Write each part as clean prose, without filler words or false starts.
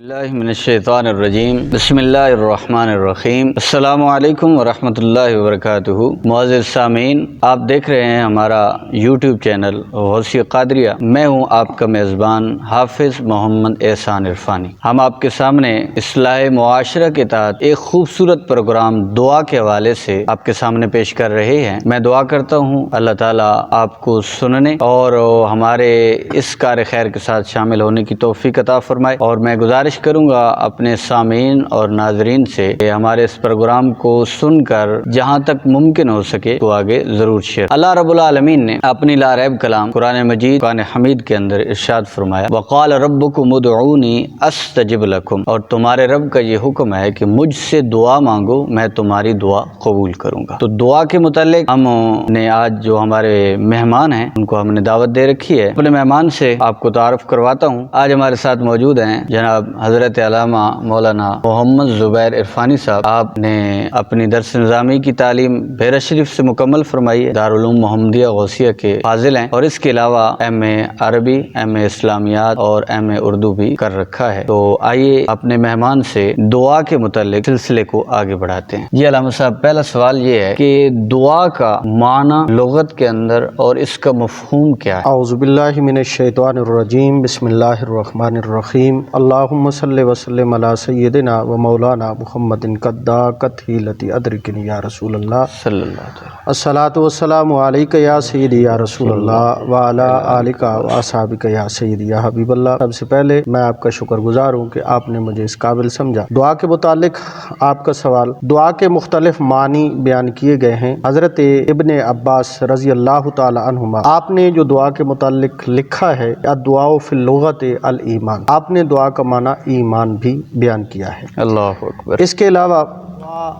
اللہ من الشیطان الرجیم بسم اللہ الرحمن الرحیم السلام علیکم ورحمۃ اللہ وبرکاتہ۔ معزز سامعین، آپ دیکھ رہے ہیں ہمارا یوٹیوب چینل غوثیہ قادریہ۔ میں ہوں آپ کا میزبان حافظ محمد احسان عرفانی۔ ہم آپ کے سامنے اصلاح معاشرہ کے تحت ایک خوبصورت پروگرام دعا کے حوالے سے آپ کے سامنے پیش کر رہے ہیں۔ میں دعا کرتا ہوں اللہ تعالیٰ آپ کو سننے اور ہمارے اس کار خیر کے ساتھ شامل ہونے کی توفیق عطا فرمائے، اور میں گزارش کروں گا اپنے سامعین اور ناظرین سے کہ ہمارے اس پروگرام کو سن کر جہاں تک ممکن ہو سکے تو آگے ضرور شیئر۔ اللہ رب العالمین نے اپنی لاریب کلام قرآن مجید قرآن حمید کے اندر ارشاد فرمایا، وقال ربکم ادعونی استجب لکم، اور تمہارے رب کا یہ حکم ہے کہ مجھ سے دعا مانگو، میں تمہاری دعا قبول کروں گا۔ تو دعا کے متعلق ہم نے آج جو ہمارے مہمان ہیں ان کو ہم نے دعوت دے رکھی ہے۔ اپنے مہمان سے آپ کو تعارف کرواتا ہوں۔ آج ہمارے ساتھ موجود ہیں جناب حضرت علامہ مولانا محمد زبیر عرفانی صاحب۔ آپ نے اپنی درس نظامی کی تعلیم بھیرا شریف سے مکمل فرمائی ہے، دارالعلوم محمدیہ غوثیہ کے فاضل ہیں، اور اس کے علاوہ ایم اے عربی، ایم اے اسلامیات اور ایم اے اردو بھی کر رکھا ہے۔ تو آئیے اپنے مہمان سے دعا کے متعلق سلسلے کو آگے بڑھاتے ہیں۔ جی علامہ صاحب، پہلا سوال یہ ہے کہ دعا کا معنی لغت کے اندر اور اس کا مفہوم کیا ہے؟ اعوذ باللہ من الشیطان الرجیم، بسم اللہ الرحمن الرحیم، اللہم صلی وسلم علی سیدنا و مولانا محمد قداقت ہیلتی ادرکنی یا رسول اللہ صلی اللہ علیہ وسلم۔ الصلاۃ والسلام علیک یا سیدی یا رسول اللہ وعلی آلک و اصحابک یا سیدی یا حبیب اللہ۔ سب سے پہلے میں آپ کا شکر گزار ہوں کہ آپ نے مجھے اس قابل سمجھا۔ دعا کے متعلق آپ کا سوال، دعا کے مختلف معنی بیان کیے گئے ہیں۔ حضرت ابن عباس رضی اللہ تعالی عنہما، آپ نے جو دعا کے متعلق لکھا ہے الدعاء فی اللغت الایمان، آپ نے دعا کا معنی ایمان بھی بیان کیا ہے۔ اللہ اکبر۔ اس کے علاوہ دعا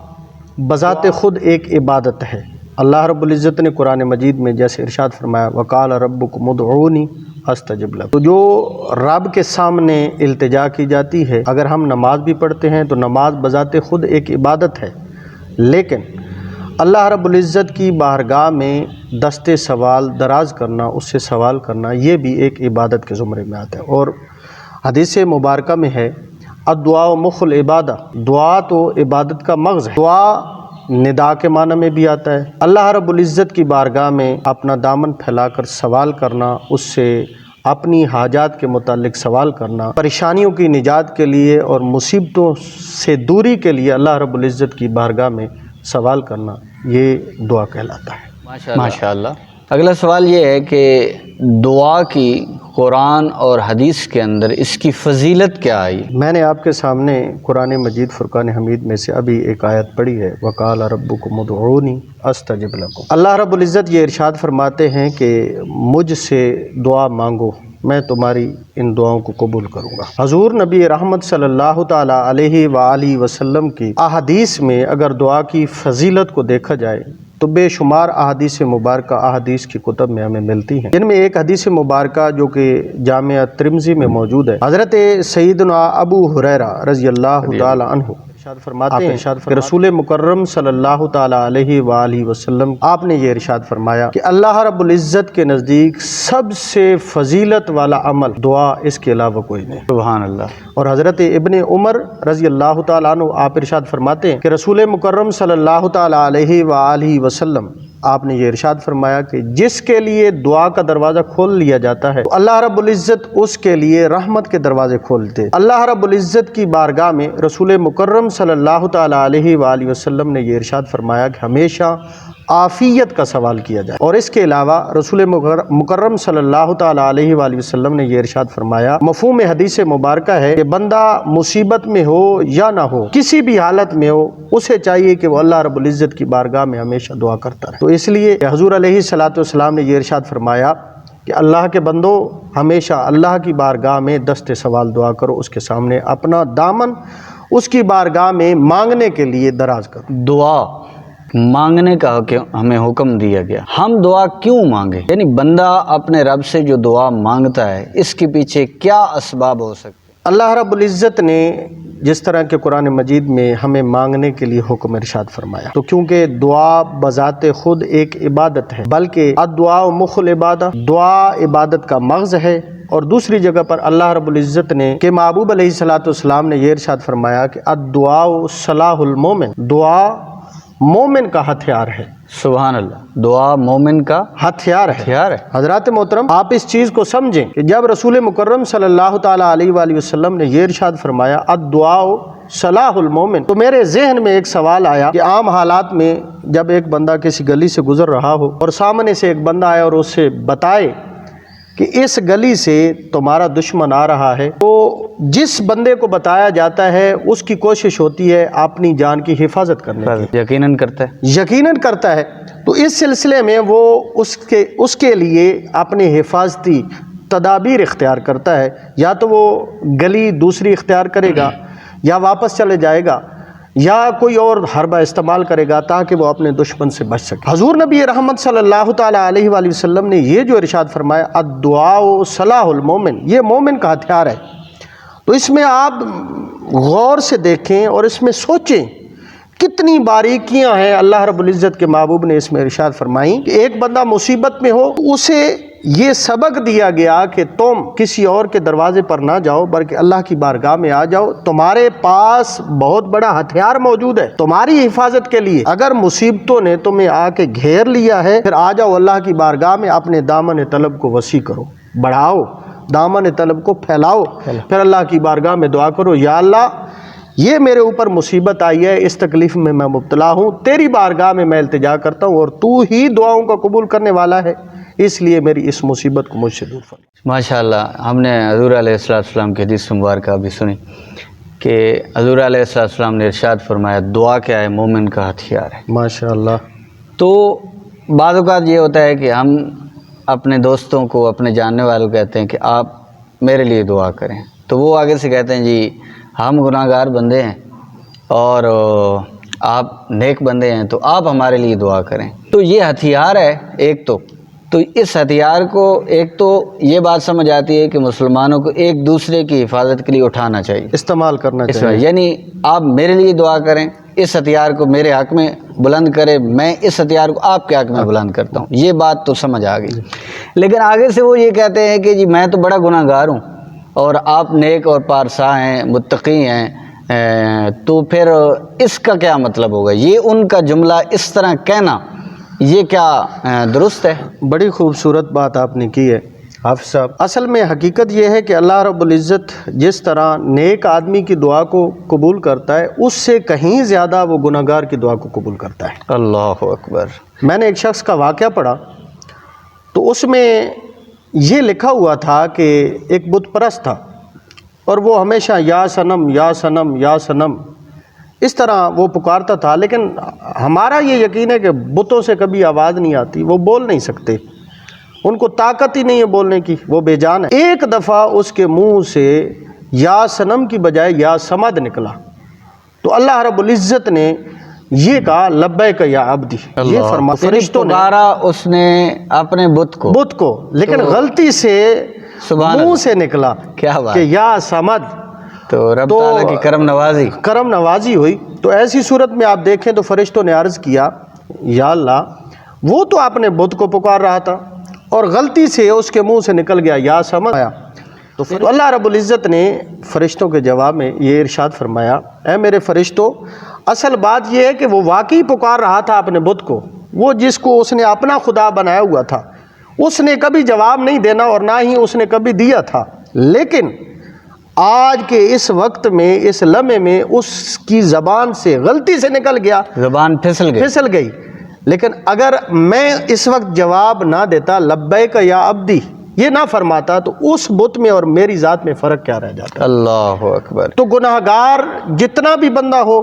بذات خود ایک عبادت ہے۔ اللہ رب العزت نے قرآن مجید میں جیسے ارشاد فرمایا، وقال ربکم ادعونی استجب لکم، تو جو رب کے سامنے التجا کی جاتی ہے، اگر ہم نماز بھی پڑھتے ہیں تو نماز بذات خود ایک عبادت ہے، لیکن اللہ رب العزت کی بارگاہ میں دست سوال دراز کرنا، اس سے سوال کرنا، یہ بھی ایک عبادت کے زمرے میں آتا ہے۔ اور حدیث مبارکہ میں ہے الدعاء مخ العبادہ، دعا تو عبادت کا مغز ہے۔ دعا ندا کے معنی میں بھی آتا ہے۔ اللہ رب العزت کی بارگاہ میں اپنا دامن پھیلا کر سوال کرنا، اس سے اپنی حاجات کے متعلق سوال کرنا، پریشانیوں کی نجات کے لیے اور مصیبتوں سے دوری کے لیے اللہ رب العزت کی بارگاہ میں سوال کرنا، یہ دعا کہلاتا ہے۔ ماشاءاللہ۔ اگلا سوال یہ ہے کہ دعا کی قرآن اور حدیث کے اندر اس کی فضیلت کیا آئی؟ میں نے آپ کے سامنے قرآن مجید فرقان حمید میں سے ابھی ایک آیت پڑھی ہے، وقال ربکم ادعونی استجب لکم۔ اللہ رب العزت یہ ارشاد فرماتے ہیں کہ مجھ سے دعا مانگو، میں تمہاری ان دعاؤں کو قبول کروں گا۔ حضور نبی رحمت صلی اللہ تعالی علیہ وآلہ وسلم کی احادیث میں اگر دعا کی فضیلت کو دیکھا جائے تو بے شمار احادیث مبارکہ احادیث کی کتب میں ہمیں ملتی ہیں، جن میں ایک حدیث مبارکہ جو کہ جامعہ ترمذی میں موجود ہے، حضرت سیدنا ابو ہریرہ رضی اللہ تعالی عنہ ارشاد فرماتے ہیں کہ رسول مکرم صلی اللہ تعالی علیہ وآلہ وسلم آپ نے یہ ارشاد فرمایا کہ اللہ رب العزت کے نزدیک سب سے فضیلت والا عمل دعا، اس کے علاوہ کوئی نہیں۔ سبحان اللہ۔ اور حضرت ابن عمر رضی اللہ تعالیٰ عنہ آپ ارشاد فرماتے ہیں کہ رسول مکرم صلی اللہ تعالیٰ علیہ وآلہ وسلم آپ نے یہ ارشاد فرمایا کہ جس کے لیے دعا کا دروازہ کھول لیا جاتا ہے تو اللہ رب العزت اس کے لیے رحمت کے دروازے کھولتے۔ اللہ رب العزت کی بارگاہ میں رسول مکرم صلی اللہ تعالیٰ علیہ وآلہ وسلم نے یہ ارشاد فرمایا کہ ہمیشہ عافیت کا سوال کیا جائے۔ اور اس کے علاوہ رسول مکرم صلی اللہ تعالیٰ علیہ وآلہ وسلم نے یہ ارشاد فرمایا، مفہوم حدیث مبارکہ ہے کہ بندہ مصیبت میں ہو یا نہ ہو، کسی بھی حالت میں ہو، اسے چاہیے کہ وہ اللہ رب العزت کی بارگاہ میں ہمیشہ دعا کرتا رہے۔ تو اس لیے حضور علیہ الصلوۃ والسلام نے یہ ارشاد فرمایا کہ اللہ کے بندو ہمیشہ اللہ کی بارگاہ میں دست سوال دعا کرو، اس کے سامنے اپنا دامن اس کی بارگاہ میں مانگنے کے لیے دراز کرو۔ دعا مانگنے کا ہمیں حکم دیا گیا، ہم دعا کیوں مانگیں؟ یعنی بندہ اپنے رب سے جو دعا مانگتا ہے اس کے پیچھے کیا اسباب ہو سکتے ہیں؟ اللہ رب العزت نے جس طرح کہ قرآن مجید میں ہمیں مانگنے کے لیے حکم ارشاد فرمایا، تو کیونکہ دعا بذات خود ایک عبادت ہے، بلکہ الدعاء مخ العبادہ، دعا عبادت کا مغز ہے، اور دوسری جگہ پر اللہ رب العزت نے کہ محبوب علیہ الصلوۃ والسلام نے یہ ارشاد فرمایا کہ الدعاء صلاح المومن، دعا مومن کا ہتھیار ہے۔ سبحان اللہ، دعا مومن کا ہتھیار ہے۔ حضرات محترم، آپ اس چیز کو سمجھیں کہ جب رسول مکرم صلی اللہ تعالیٰ علیہ وآلہ وسلم نے یہ ارشاد فرمایا الدعاء صلاح المومن، تو میرے ذہن میں ایک سوال آیا کہ عام حالات میں جب ایک بندہ کسی گلی سے گزر رہا ہو اور سامنے سے ایک بندہ آئے اور اسے بتائے کہ اس گلی سے تمہارا دشمن آ رہا ہے، تو جس بندے کو بتایا جاتا ہے اس کی کوشش ہوتی ہے اپنی جان کی حفاظت کرنے کی، یقیناً کرتا ہے۔ تو اس سلسلے میں وہ اس کے لیے اپنے حفاظتی تدابیر اختیار کرتا ہے، یا تو وہ گلی دوسری اختیار کرے گا، یا واپس چلے جائے گا، یا کوئی اور حربہ استعمال کرے گا تاکہ وہ اپنے دشمن سے بچ سکے۔ حضور نبی رحمت صلی اللہ تعالیٰ علیہ وآلہ وسلم نے یہ جو ارشاد فرمایا الدعاء صلاح المومن، یہ مومن کا ہتھیار ہے۔ تو اس میں آپ غور سے دیکھیں اور اس میں سوچیں کتنی باریکیاں ہیں اللہ رب العزت کے محبوب نے اس میں ارشاد فرمائی کہ ایک بندہ مصیبت میں ہو، اسے یہ سبق دیا گیا کہ تم کسی اور کے دروازے پر نہ جاؤ بلکہ اللہ کی بارگاہ میں آ جاؤ، تمہارے پاس بہت بڑا ہتھیار موجود ہے تمہاری حفاظت کے لیے۔ اگر مصیبتوں نے تمہیں آ کے گھیر لیا ہے، پھر آ جاؤ اللہ کی بارگاہ میں، اپنے دامن طلب کو وسیع کرو، بڑھاؤ، دامن طلب کو پھیلاؤ، پھر اللہ کی بارگاہ میں دعا کرو، یا اللہ یہ میرے اوپر مصیبت آئی ہے، اس تکلیف میں میں مبتلا ہوں، تیری بارگاہ میں میں التجا کرتا ہوں اور تو ہی دعاؤں کا قبول کرنے والا ہے، اس لیے میری اس مصیبت کو مجھ سے دور فرما۔ ماشاءاللہ، ہم نے حضور علیہ السلام کی حدیث مبارکہ بھی سنی کہ حضور علیہ السلام نے ارشاد فرمایا دعا کیا ہے؟ مومن کا ہتھیار ہے۔ ماشاءاللہ۔ تو بعض اوقات یہ ہوتا ہے کہ ہم اپنے دوستوں کو، اپنے جاننے والوں کہتے ہیں کہ آپ میرے لیے دعا کریں، تو وہ آگے سے کہتے ہیں جی ہم گناہ گار بندے ہیں اور آپ نیک بندے ہیں، تو آپ ہمارے لیے دعا کریں۔ تو یہ ہتھیار ہے ایک، تو اس ہتھیار کو ایک تو یہ بات سمجھ آتی ہے کہ مسلمانوں کو ایک دوسرے کی حفاظت کے لیے اٹھانا چاہیے، استعمال کرنا چاہیے، یعنی آپ میرے لیے دعا کریں، اس ہتھیار کو میرے حق میں بلند کرے، میں اس ہتھیار کو آپ کے حق میں بلند کرتا ہوں، یہ بات تو سمجھ آ گئی۔ لیکن آگے سے وہ یہ کہتے ہیں کہ جی میں تو بڑا گناہ گار ہوں اور آپ نیک اور پارسا ہیں، متقی ہیں، تو پھر اس کا کیا مطلب ہوگا؟ یہ ان کا جملہ اس طرح کہنا یہ کیا درست ہے؟ بڑی خوبصورت بات آپ نے کی ہے حافظ صاحب۔ اصل میں حقیقت یہ ہے کہ اللہ رب العزت جس طرح نیک آدمی کی دعا کو قبول کرتا ہے، اس سے کہیں زیادہ وہ گناہ گار کی دعا کو قبول کرتا ہے۔ اللہ اکبر۔ میں نے ایک شخص کا واقعہ پڑھا تو اس میں یہ لکھا ہوا تھا کہ ایک بت پرست تھا اور وہ ہمیشہ یا صنم یا صنم یا صنم اس طرح وہ پکارتا تھا، لیکن ہمارا یہ یقین ہے کہ بتوں سے کبھی آواز نہیں آتی، وہ بول نہیں سکتے، ان کو طاقت ہی نہیں ہے بولنے کی، وہ بے جان ہے۔ ایک دفعہ اس کے منہ سے یا صنم کی بجائے یا صمد نکلا، تو اللہ رب العزت نے یہ کہا لبیک یا عبدی، یہ فرما فرشتوں نے پکارا اس نے اپنے بت کو، لیکن غلطی سے منہ سے نکلا کیا بات کہ یا صمد، تو رب تعالیٰ کی کرم نوازی ہوئی۔ تو ایسی صورت میں آپ دیکھیں تو فرشتوں نے عرض کیا یا اللہ وہ تو اپنے بت کو پکار رہا تھا اور غلطی سے اس کے منہ سے نکل گیا یا سمجھ آیا، تو اللہ رب العزت نے فرشتوں کے جواب میں یہ ارشاد فرمایا اے میرے فرشتوں، اصل بات یہ ہے کہ وہ واقعی پکار رہا تھا اپنے بت کو، وہ جس کو اس نے اپنا خدا بنایا ہوا تھا، اس نے کبھی جواب نہیں دینا اور نہ ہی اس نے کبھی دیا تھا، لیکن آج کے اس وقت میں اس لمحے میں اس کی زبان سے غلطی سے نکل گیا، زبان پھسل گئی، لیکن اگر میں اس وقت جواب نہ دیتا لبیک یا عبدی یہ نہ فرماتا تو اس بت میں اور میری ذات میں فرق کیا رہ جاتا؟ اللہ اکبر۔ تو گناہ گار جتنا بھی بندہ ہو،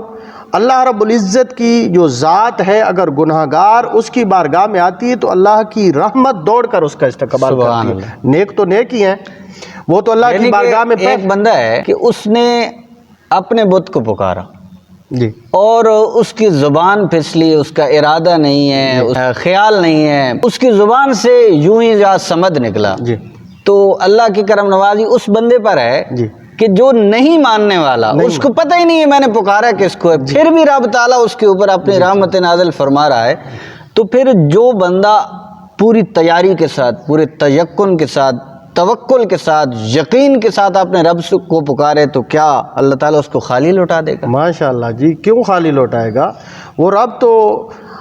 اللہ رب العزت کی جو ذات ہے اگر گناہ گار اس کی بارگاہ میں آتی ہے تو اللہ کی رحمت دوڑ کر اس کا استقبال کرتی ہے۔ نیک تو نیک ہی ہیں، وہ تو اللہ کی بارگاہ میں ایک بندہ ہے کہ اس نے اپنے بت کو پکارا جی اور اس کی زبان پھسلی، اس کا ارادہ نہیں ہے، خیال نہیں ہے، اس کی زبان سے یوں ہی یا سمد نکلا جی، تو اللہ کی کرم نوازی اس بندے پر ہے جی کہ جو نہیں ماننے والا، اس کو پتہ ہی نہیں ہے میں نے پکارا کس کو ہے، پھر بھی رب تعالیٰ اس کے اوپر اپنی رحمت نازل فرما رہا ہے، تو پھر جو بندہ پوری تیاری کے ساتھ، پورے تیقن کے ساتھ توکل کے ساتھ، یقین کے ساتھ اپنے رب کو پکارے تو کیا اللہ تعالیٰ اس کو خالی لوٹا دے گا؟ ماشاءاللہ جی، کیوں خالی لوٹائے گا؟ وہ رب تو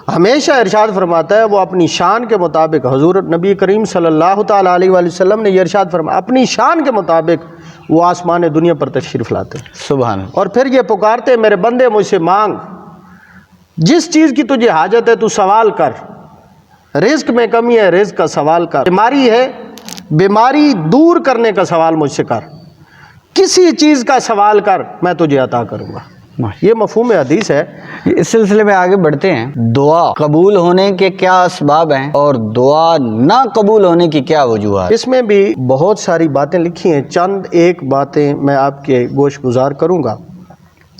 ہمیشہ ارشاد فرماتا ہے، وہ اپنی شان کے مطابق، حضور نبی کریم صلی اللہ تعالیٰ علیہ وآلہ وسلم نے یہ ارشاد فرمایا، اپنی شان کے مطابق وہ آسمان دنیا پر تشریف لاتے ہیں، سبحان اللہ۔ اور پھر یہ پکارتے ہیں، میرے بندے مجھ سے مانگ، جس چیز کی تجھے حاجت ہے تو سوال کر، رزق میں کمی ہے رزق کا سوال کر، بیماری ہے بیماری دور کرنے کا سوال مجھ سے کر، کسی چیز کا سوال کر، میں تجھے عطا کروں گا۔ یہ مفہوم حدیث ہے۔ اس سلسلے میں آگے بڑھتے ہیں، دعا قبول ہونے کے کیا اسباب ہیں اور دعا نہ قبول ہونے کی کیا وجوہات؟ اس میں بھی بہت ساری باتیں لکھی ہیں، چند ایک باتیں میں آپ کے گوش گزار کروں گا،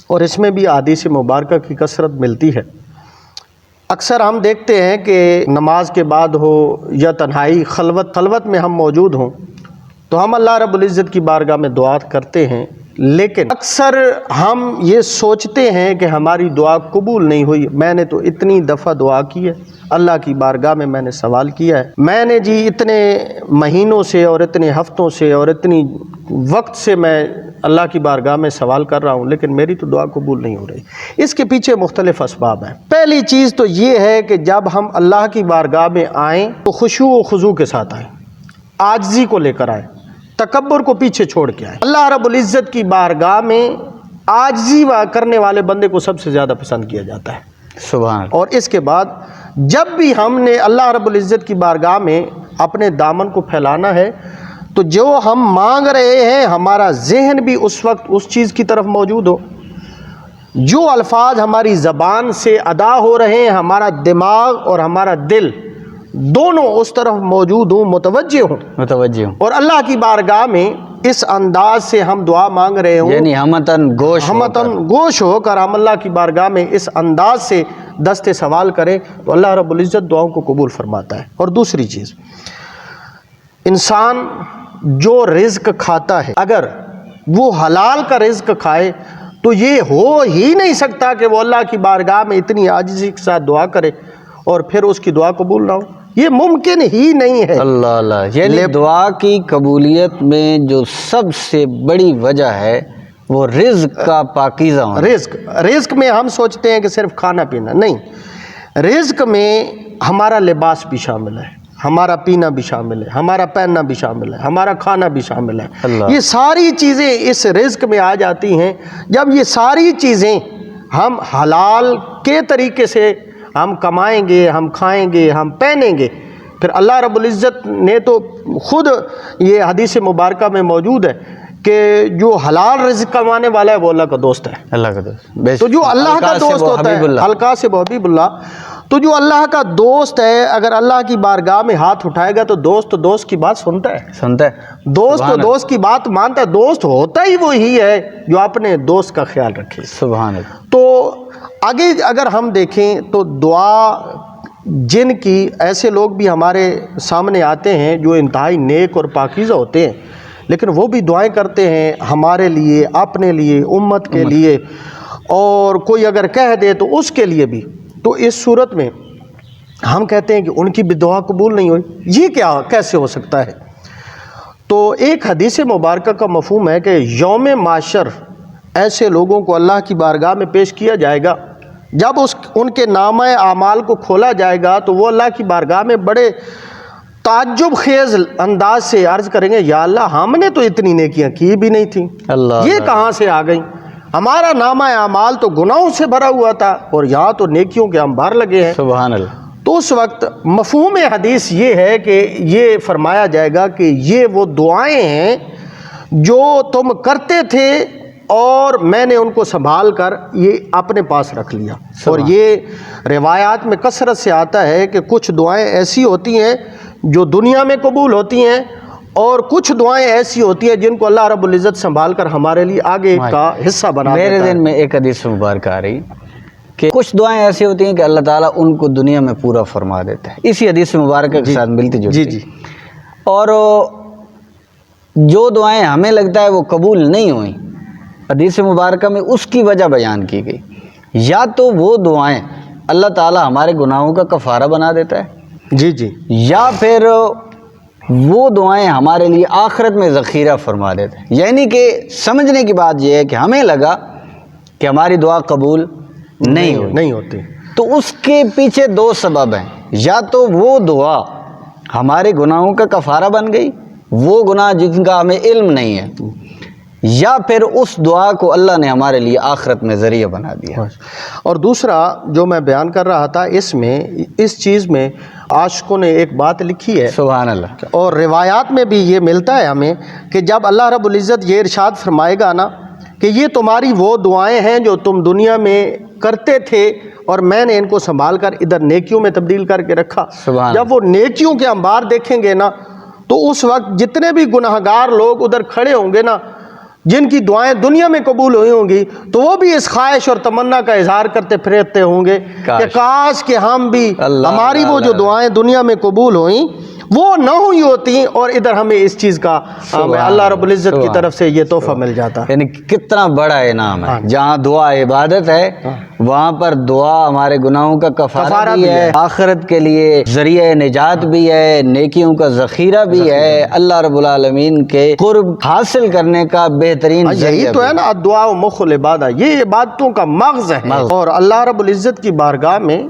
اور اس میں بھی احادیث مبارکہ کی کثرت ملتی ہے۔ اکثر ہم دیکھتے ہیں کہ نماز کے بعد ہو یا تنہائی خلوت میں ہم موجود ہوں تو ہم اللہ رب العزت کی بارگاہ میں دعا کرتے ہیں، لیکن اکثر ہم یہ سوچتے ہیں کہ ہماری دعا قبول نہیں ہوئی۔ میں نے تو اتنی دفعہ دعا کی ہے، اللہ کی بارگاہ میں نے سوال کیا ہے، میں نے جی اتنے مہینوں سے اور اتنے ہفتوں سے اور اتنی وقت سے میں اللہ کی بارگاہ میں سوال کر رہا ہوں، لیکن میری تو دعا قبول نہیں ہو رہی۔ اس کے پیچھے مختلف اسباب ہیں۔ پہلی چیز تو یہ ہے کہ جب ہم اللہ کی بارگاہ میں آئیں تو خشوع و خضوع کے ساتھ آئیں، عاجزی کو لے کر آئیں، تکبر کو پیچھے چھوڑ کے آئیں۔ اللہ رب العزت کی بارگاہ میں عاجزی کرنے والے بندے کو سب سے زیادہ پسند کیا جاتا ہے، سبحان اللہ۔ اور اس کے بعد جب بھی ہم نے اللہ رب العزت کی بارگاہ میں اپنے دامن کو پھیلانا ہے تو جو ہم مانگ رہے ہیں ہمارا ذہن بھی اس وقت اس چیز کی طرف موجود ہو، جو الفاظ ہماری زبان سے ادا ہو رہے ہیں ہمارا دماغ اور ہمارا دل دونوں اس طرف موجود ہوں، متوجہ ہوں، اور اللہ کی بارگاہ میں اس انداز سے ہم دعا مانگ رہے ہوں، یعنی ہمتن گوش ہو کر ہم اللہ کی بارگاہ میں اس انداز سے دست سوال کریں تو اللہ رب العزت دعاؤں کو قبول فرماتا ہے۔ اور دوسری چیز، انسان جو رزق کھاتا ہے اگر وہ حلال کا رزق کھائے تو یہ ہو ہی نہیں سکتا کہ وہ اللہ کی بارگاہ میں اتنی عاجزی کے ساتھ دعا کرے اور پھر اس کی دعا قبول نہ ہو، یہ ممکن ہی نہیں ہے۔ اللہ اللہ، یعنی دعا کی قبولیت میں جو سب سے بڑی وجہ ہے وہ رزق کا پاکیزہ ہونا۔ رزق میں ہم سوچتے ہیں کہ صرف کھانا پینا نہیں، رزق میں ہمارا لباس بھی شامل ہے، ہمارا پینا بھی شامل ہے، ہمارا پہننا بھی شامل ہے، ہمارا کھانا بھی شامل ہے۔ یہ ساری چیزیں اس رزق میں آ جاتی ہیں۔ جب یہ ساری چیزیں ہم حلال کے طریقے سے ہم کمائیں گے، ہم کھائیں گے، ہم پہنیں گے، پھر اللہ رب العزت نے تو خود یہ حدیث مبارکہ میں موجود ہے کہ جو حلال رزق کمانے والا ہے وہ اللہ کا دوست ہے، اللہ کا دوست۔ تو جو اللہ کا دوست ہوتا ہے، حلقہ سے حبیب اللہ، تو جو اللہ کا دوست ہے اگر اللہ کی بارگاہ میں ہاتھ اٹھائے گا تو دوست کی بات سنتا ہے، دوست تو دوست کی بات مانتا ہے، دوست ہوتا ہی وہی ہے جو اپنے دوست کا خیال رکھے۔ سبحان اللہ۔ تو آگے اگر ہم دیکھیں تو دعا جن کی ایسے لوگ بھی ہمارے سامنے آتے ہیں جو انتہائی نیک اور پاکیزہ ہوتے ہیں، لیکن وہ بھی دعائیں کرتے ہیں ہمارے لیے، اپنے لیے، امت کے لیے، اور کوئی اگر کہہ دے تو اس کے لیے بھی، تو اس صورت میں ہم کہتے ہیں کہ ان کی بھی دعا قبول نہیں ہوئی۔ یہ کیسے ہو سکتا ہے؟ تو ایک حدیث مبارکہ کا مفہوم ہے کہ یوم معاشر ایسے لوگوں کو اللہ کی بارگاہ میں پیش کیا جائے گا، جب ان کے نامہ اعمال کو کھولا جائے گا تو وہ اللہ کی بارگاہ میں بڑے تعجب خیز انداز سے عرض کریں گے، یا اللہ ہم نے تو اتنی نیکیاں کی بھی نہیں تھیں، یہ کہاں سے آ گئیں؟ ہمارا نامہ اعمال تو گناہوں سے بھرا ہوا تھا اور یہاں تو نیکیوں کے انبار لگے ہیں۔ سبحان اللہ۔ تو اس وقت مفہوم حدیث یہ ہے کہ یہ فرمایا جائے گا کہ یہ وہ دعائیں ہیں جو تم کرتے تھے اور میں نے ان کو سنبھال کر یہ اپنے پاس رکھ لیا۔ اور یہ روایات میں کثرت سے آتا ہے کہ کچھ دعائیں ایسی ہوتی ہیں جو دنیا میں قبول ہوتی ہیں اور کچھ دعائیں ایسی ہوتی ہیں جن کو اللہ رب العزت سنبھال کر ہمارے لیے آگے کا حصہ بنا دیتا ہے۔ میرے ذہن میں ایک حدیث مبارکہ آ رہی کہ کچھ دعائیں ایسی ہوتی ہیں کہ اللہ تعالیٰ ان کو دنیا میں پورا فرما دیتا ہے، اسی حدیث مبارکہ کے ساتھ ملتی جلتی۔ جی اور جو دعائیں ہمیں لگتا ہے وہ قبول نہیں ہوئیں، حدیث مبارکہ میں اس کی وجہ بیان کی گئی، یا تو وہ دعائیں اللہ تعالیٰ ہمارے گناہوں کا کفارہ بنا دیتا ہے، جی یا پھر وہ دعائیں ہمارے لیے آخرت میں ذخیرہ فرما دیتے ہیں. یعنی کہ سمجھنے کی بات یہ ہے کہ ہمیں لگا کہ ہماری دعا قبول نہیں ہوتی، تو اس کے پیچھے دو سبب ہیں. یا تو وہ دعا ہمارے گناہوں کا کفارہ بن گئی، وہ گناہ جن کا ہمیں علم نہیں ہے، یا پھر اس دعا کو اللہ نے ہمارے لیے آخرت میں ذریعہ بنا دیا. اور دوسرا جو میں بیان کر رہا تھا، اس چیز میں عاشقوں نے ایک بات لکھی ہے، سبحان اللہ، اور روایات میں بھی یہ ملتا ہے ہمیں کہ جب اللہ رب العزت یہ ارشاد فرمائے گا نا کہ یہ تمہاری وہ دعائیں ہیں جو تم دنیا میں کرتے تھے اور میں نے ان کو سنبھال کر ادھر نیکیوں میں تبدیل کر کے رکھا. جب وہ نیکیوں کے انبار دیکھیں گے نا تو اس وقت جتنے بھی گناہگار لوگ ادھر کھڑے ہوں گے نا، جن کی دعائیں دنیا میں قبول ہوئی ہوں گی، تو وہ بھی اس خواہش اور تمنا کا اظہار کرتے پھرتے ہوں گے کہ کاش کہ ہم بھی ہماری وہ جو دعائیں دنیا میں قبول ہوئیں وہ نہ ہوئی ہوتی اور ادھر ہمیں اس چیز کا اللہ رب العزت کی طرف سے یہ تحفہ مل جاتا. یعنی کتنا بڑا انعام ہے. جہاں دعا عبادت ہے وہاں پر دعا ہمارے گناہوں کا کفارہ بھی ہے، آخرت کے لیے ذریعہ نجات بھی ہے، نیکیوں کا ذخیرہ بھی ہے، اللہ رب العالمین کے قرب حاصل کرنے کا بہترین ذریعہ. یہی تو ہے نا دعا مخ العبادہ، یہ عبادتوں کا مغز ہے. اور اللہ رب العزت کی بارگاہ میں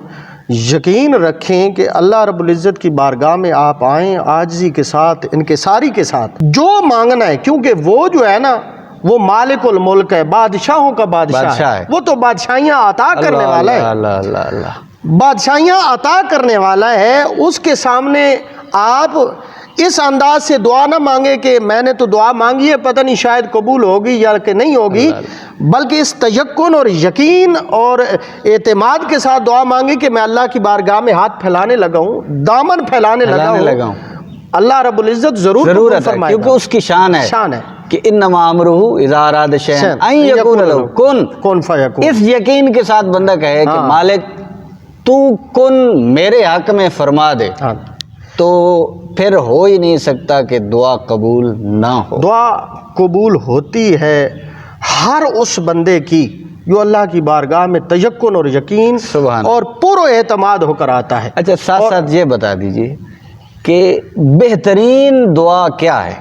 یقین رکھیں کہ اللہ رب العزت کی بارگاہ میں آپ آئیں عاجزی کے ساتھ، انکساری کے ساتھ، جو مانگنا ہے، کیونکہ وہ جو ہے نا وہ مالک الملک ہے، بادشاہوں کا بادشاہ ہے، وہ تو بادشاہیاں عطا کرنے والا ہے، بادشاہیاں عطا کرنے والا ہے. اس کے سامنے آپ اس انداز سے دعا نہ مانگے کہ میں نے تو دعا مانگی ہے پتہ نہیں شاید قبول ہوگی یا کہ نہیں ہوگی، بلکہ اس تیقن اور یقین اور اعتماد کے ساتھ دعا مانگی کہ میں اللہ کی بارگاہ میں ہاتھ پھیلانے لگا ہوں، دامن پھیلانے لگا ہوں. اللہ رب العزت ضرور فرمائے گا، کیونکہ اس کی شان ہے کہ انما امرہ اذا اراد شیئا ان یقول لہ کن فیکون. اس یقین کے ساتھ بندہ کہے کہ مالک تو کن میرے حق میں فرما دے، تو پھر ہو ہی نہیں سکتا کہ دعا قبول نہ ہو. دعا قبول ہوتی ہے ہر اس بندے کی جو اللہ کی بارگاہ میں تیقن اور یقین اور پر اعتماد ہو کر آتا ہے. اچھا ساتھ ساتھ یہ بتا دیجئے کہ بہترین دعا کیا ہے؟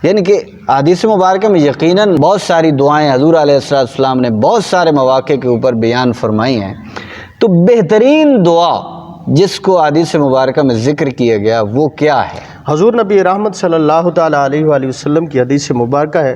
یعنی کہ حدیث مبارکہ میں یقیناً بہت ساری دعائیں حضور علیہ السلام نے بہت سارے مواقع کے اوپر بیان فرمائی ہیں، تو بہترین دعا جس کو حدیث مبارکہ میں ذکر کیا گیا وہ کیا ہے؟ حضور نبی رحمت صلی اللہ تعالیٰ علیہ وآلہ وسلم کی حدیث مبارکہ ہے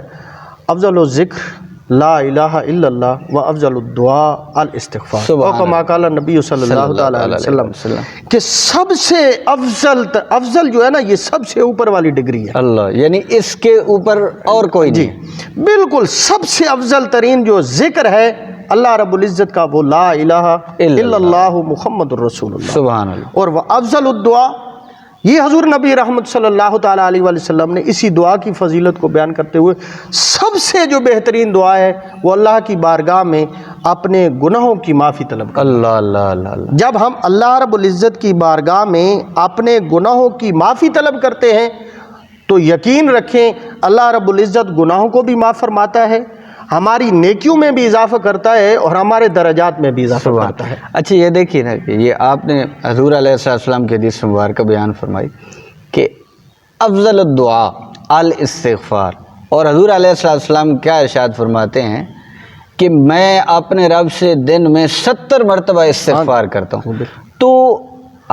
افضل الذکر لا الہ الا اللہ و افضل الدعاء الاستغفار. اور کما قال نبی صلی اللہ تعالیٰ علیہ وسلم کہ سب سے افضل جو ہے نا یہ سب سے اوپر والی ڈگری ہے. اللہ یعنی اس کے اوپر اور کوئی نہیں. بالکل سب سے افضل ترین جو ذکر ہے اللہ رب العزت کا وہ لا الہ الا اللہ محمد الرسول اللہ. سبحان اللہ. اور وہ افضل الدعا یہ حضور نبی رحمت صلی اللہ تعالیٰ علیہ وآلہ وسلم نے اسی دعا کی فضیلت کو بیان کرتے ہوئے سب سے جو بہترین دعا ہے وہ اللہ کی بارگاہ میں اپنے گناہوں کی معافی طلب کرنا. اللہ اللہ اللہ. جب ہم اللہ رب العزت کی بارگاہ میں اپنے گناہوں کی معافی طلب کرتے ہیں تو یقین رکھیں اللہ رب العزت گناہوں کو بھی معاف فرماتا ہے، ہماری نیکیوں میں بھی اضافہ کرتا ہے اور ہمارے درجات میں بھی اضافہ کرتا ہے. اچھا یہ دیکھیے نا کہ یہ آپ نے حضور علیہ السلام کے حدیث مبارکہ بیان فرمائی کہ افضل الدعاء الاستغفار، اور حضور علیہ السلام کیا ارشاد فرماتے ہیں کہ میں اپنے رب سے دن میں 70 مرتبہ استغفار کرتا ہوں. تو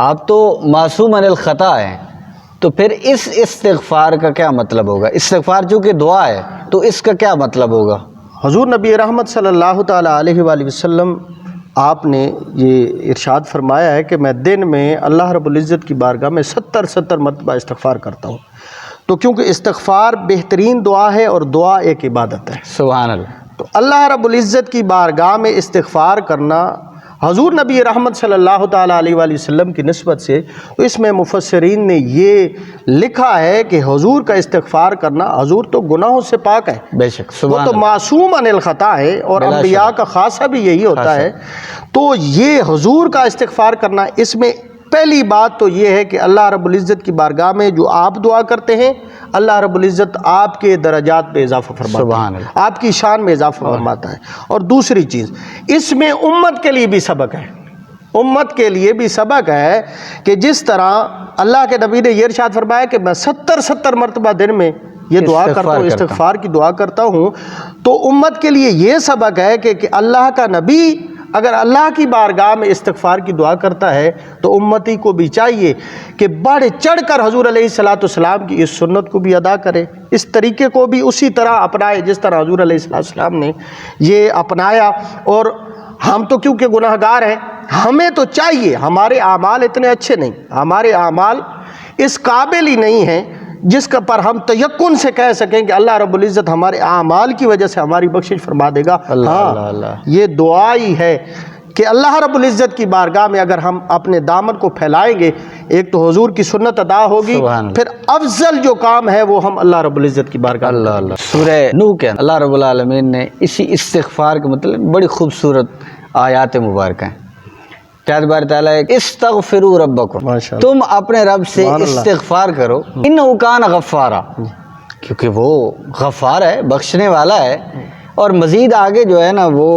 آپ تو معصوم عن الخطا ہیں، تو پھر اس استغفار کا کیا مطلب ہوگا؟ استغفار چونکہ دعا ہے تو اس کا کیا مطلب ہوگا؟ حضور نبی رحمت صلی اللہ تعالیٰ علیہ وآلہ وسلم آپ نے یہ ارشاد فرمایا ہے کہ میں دن میں اللہ رب العزت کی بارگاہ میں 70 مرتبہ استغفار کرتا ہوں. تو کیونکہ استغفار بہترین دعا ہے اور دعا ایک عبادت ہے. سبحان اللہ. تو اللہ رب العزت کی بارگاہ میں استغفار کرنا حضور نبی رحمت صلی اللہ تعالیٰ علیہ وآلہ وسلم کی نسبت سے تو اس میں مفسرین نے یہ لکھا ہے کہ حضور کا استغفار کرنا، حضور تو گناہوں سے پاک ہے، بے شک، وہ تو معصوم عن الخطا ہے اور انبیاء کا خاصہ بھی یہی ہوتا ہے. تو یہ حضور کا استغفار کرنا، اس میں پہلی بات تو یہ ہے کہ اللہ رب العزت کی بارگاہ میں جو آپ دعا کرتے ہیں اللہ رب العزت آپ کے درجات پہ اضافہ فرماتا ہے، آپ کی شان میں اضافہ فرماتا ہے. اور دوسری چیز اس میں امت کے لیے بھی سبق ہے، امت کے لیے بھی سبق ہے کہ جس طرح اللہ کے نبی نے یہ ارشاد فرمایا کہ میں 70 مرتبہ دن میں یہ دعا کرتا ہوں، استغفار کی دعا کرتا ہوں، تو امت کے لیے یہ سبق ہے کہ اللہ کا نبی اگر اللہ کی بارگاہ میں استغفار کی دعا کرتا ہے تو امتی کو بھی چاہیے کہ بڑھ چڑھ کر حضور علیہ السلام کی اس سنت کو بھی ادا کرے، اس طریقے کو بھی اسی طرح اپنائے جس طرح حضور علیہ السلام نے یہ اپنایا۔ اور ہم تو کیونکہ گناہ گار ہیں، ہمیں تو چاہیے، ہمارے اعمال اتنے اچھے نہیں، ہمارے اعمال اس قابل ہی نہیں ہیں جس کا پر ہم تیقن سے کہہ سکیں کہ اللہ رب العزت ہمارے اعمال کی وجہ سے ہماری بخشش فرما دے گا۔ ہاں، یہ دعا ہی ہے کہ اللہ رب العزت کی بارگاہ میں اگر ہم اپنے دامن کو پھیلائیں گے، ایک تو حضور کی سنت ادا ہوگی، پھر افضل جو کام ہے وہ ہم اللہ رب العزت کی بارگاہ میں۔ اللہ سورہ نوح کے اللہ رب العالمین نے اسی استغفار کے مطلب بڑی خوبصورت آیات مبارکہ ہیں۔ کیا بار تعالیٰ ہے استغفروا ربکم، تم اپنے رب سے استغفار کرو، انہ کان غفارا، کیونکہ وہ غفار ہے، بخشنے والا ہے۔ اور مزید آگے جو ہے نا وہ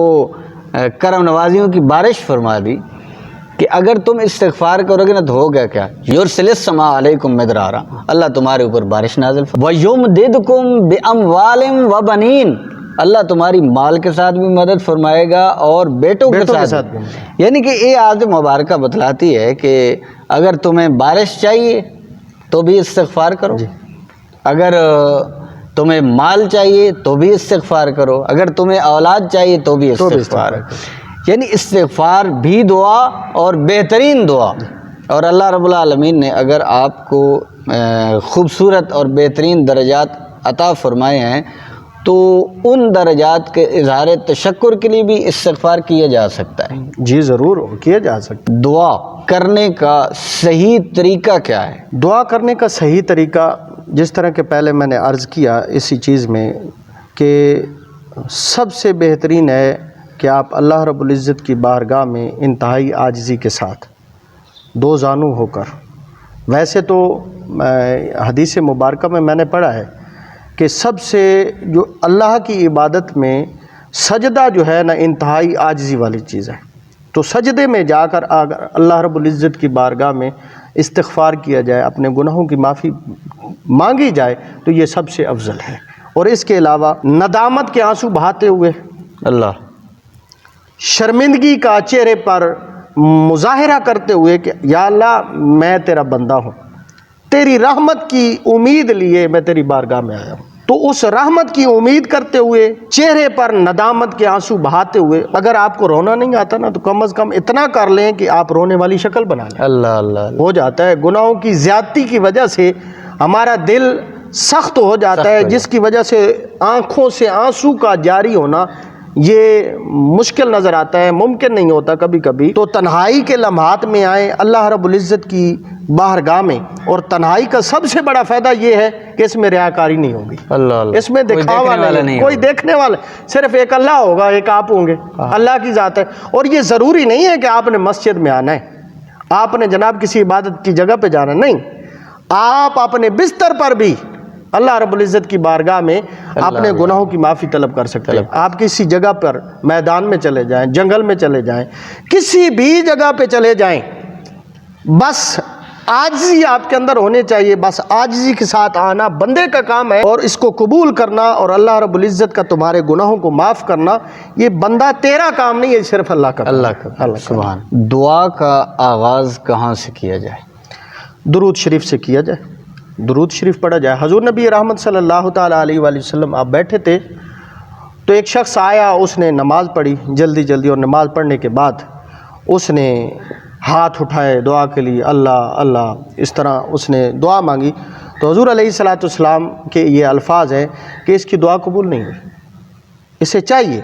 کرم نوازیوں کی بارش فرما دی کہ اگر تم استغفار کرو گے نا تو ہوگا کیا، یرسل السماء علیکم مدرارا، اللہ تمہارے اوپر بارش نازل فرمائے، وَيُمْدِدْكُمْ بِأَمْوَالٍ وَبَنِينَ، اللہ تمہاری مال کے ساتھ بھی مدد فرمائے گا اور بیٹوں کے ساتھ بھی۔ یعنی کہ یہ آیت مبارکہ بتلاتی ہے کہ اگر تمہیں بارش چاہیے تو بھی استغفار کرو، اگر تمہیں مال چاہیے تو بھی استغفار کرو، اگر تمہیں اولاد چاہیے تو بھی استغفار کرو۔ یعنی استغفار بھی دعا اور بہترین دعا۔ اور اللہ رب العالمین نے اگر آپ کو خوبصورت اور بہترین درجات عطا فرمائے ہیں تو ان درجات کے اظہار تشکر کے لیے بھی استغفار کیا جا سکتا ہے۔ جی ضرور کیا جا سکتا ہے۔ دعا کرنے کا صحیح طریقہ کیا ہے؟ دعا کرنے کا صحیح طریقہ جس طرح کہ پہلے میں نے عرض کیا اسی چیز میں کہ سب سے بہترین ہے کہ آپ اللہ رب العزت کی بارگاہ میں انتہائی عاجزی کے ساتھ دو زانو ہو کر، ویسے تو حدیث مبارکہ میں نے پڑھا ہے کہ سب سے جو اللہ کی عبادت میں سجدہ جو ہے نا انتہائی عاجزی والی چیز ہے، تو سجدے میں جا کر اگر اللہ رب العزت کی بارگاہ میں استغفار کیا جائے، اپنے گناہوں کی معافی مانگی جائے تو یہ سب سے افضل ہے۔ اور اس کے علاوہ ندامت کے آنسو بہاتے ہوئے، اللہ شرمندگی کا چہرے پر مظاہرہ کرتے ہوئے کہ یا اللہ میں تیرا بندہ ہوں، تیری رحمت کی امید لیے میں تیری بارگاہ میں آیا ہوں، تو اس رحمت کی امید کرتے ہوئے چہرے پر ندامت کے آنسو بہاتے ہوئے، اگر آپ کو رونا نہیں آتا نا تو کم از کم اتنا کر لیں کہ آپ رونے والی شکل بنا لیں۔ اللہ اللہ ہو جاتا ہے گناہوں کی زیادتی کی وجہ سے ہمارا دل سخت ہو جاتا ہے، جس کی وجہ سے آنکھوں سے آنسو کا جاری ہونا یہ مشکل نظر آتا ہے، ممکن نہیں ہوتا کبھی کبھی۔ تو تنہائی کے لمحات میں آئیں اللہ رب العزت کی بارگاہ میں، اور تنہائی کا سب سے بڑا فائدہ یہ ہے کہ اس میں ریاکاری نہیں ہوگی، اللہ اس میں دکھاوا نہیں، کوئی دیکھنے والا، صرف ایک اللہ ہوگا، ایک آپ ہوں گے، اللہ کی ذات ہے۔ اور یہ ضروری نہیں ہے کہ آپ نے مسجد میں آنا ہے، آپ نے جناب کسی عبادت کی جگہ پہ جانا، نہیں، آپ اپنے بستر پر بھی اللہ رب العزت کی بارگاہ میں اپنے گناہوں کی معافی طلب کر سکتے ہیں۔ آپ کسی جگہ پر میدان میں چلے جائیں، جنگل میں چلے جائیں، کسی بھی جگہ پہ چلے جائیں، بس عاجزی آپ کے اندر ہونے چاہیے، بس عاجزی کے ساتھ آنا بندے کا کام ہے، اور اس کو قبول کرنا اور اللہ رب العزت کا تمہارے گناہوں کو معاف کرنا یہ بندہ تیرا کام نہیں ہے، صرف اللہ کا، اللہ کا۔ سبحان۔ دعا کا آغاز کہاں سے کیا جائے؟ درود شریف سے کیا جائے، درود شریف پڑھا جائے۔ حضور نبی رحمت صلی اللہ تعالیٰ علیہ وآلہ وسلم آپ بیٹھے تھے تو ایک شخص آیا، اس نے نماز پڑھی جلدی، اور نماز پڑھنے کے بعد اس نے ہاتھ اٹھائے دعا کے لیے، اللہ اللہ، اس طرح اس نے دعا مانگی، تو حضور علیہ السلام کے یہ الفاظ ہیں کہ اس کی دعا قبول نہیں ہوئی۔ اسے چاہیے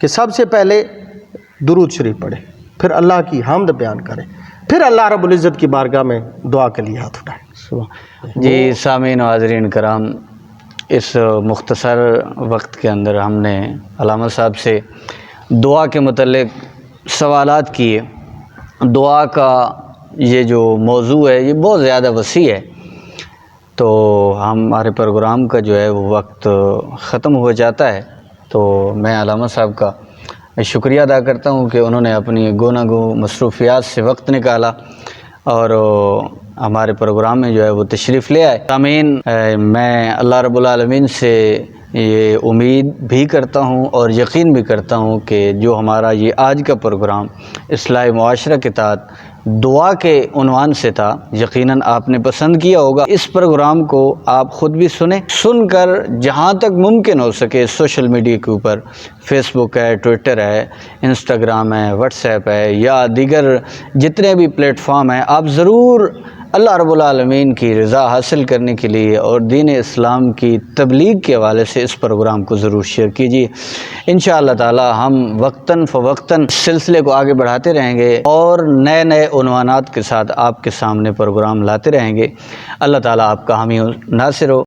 کہ سب سے پہلے درود شریف پڑھے، پھر اللہ کی حمد بیان کرے، پھر اللہ رب العزت کی بارگاہ میں دعا کے لیے ہاتھ اٹھائے۔ جی سامعین و حاضرین کرام، اس مختصر وقت کے اندر ہم نے علامہ صاحب سے دعا کے متعلق سوالات کیے۔ دعا کا یہ جو موضوع ہے یہ بہت زیادہ وسیع ہے، تو ہمارے پروگرام کا جو ہے وہ وقت ختم ہو جاتا ہے، تو میں علامہ صاحب کا شکریہ ادا کرتا ہوں کہ انہوں نے اپنی گونا گو مصروفیات سے وقت نکالا اور ہمارے پروگرام میں جو ہے وہ تشریف لے آئے۔ سامعین، میں اللہ رب العالمین سے یہ امید بھی کرتا ہوں اور یقین بھی کرتا ہوں کہ جو ہمارا یہ آج کا پروگرام اصلاح معاشرہ کے تحت دعا کے عنوان سے تھا، یقیناً آپ نے پسند کیا ہوگا۔ اس پروگرام کو آپ خود بھی سن کر جہاں تک ممکن ہو سکے سوشل میڈیا کے اوپر، فیس بک ہے، ٹویٹر ہے، انسٹاگرام ہے، واٹس ایپ ہے یا دیگر جتنے بھی پلیٹ فارم ہیں، آپ ضرور اللہ رب العالمین کی رضا حاصل کرنے کے لیے اور دین اسلام کی تبلیغ کے حوالے سے اس پروگرام کو ضرور شیئر کیجیے۔ انشاءاللہ تعالی ہم وقتاً فوقتاً سلسلے کو آگے بڑھاتے رہیں گے اور نئے نئے عنوانات کے ساتھ آپ کے سامنے پروگرام لاتے رہیں گے۔ اللہ تعالی آپ کا حامی و ناصر ہو۔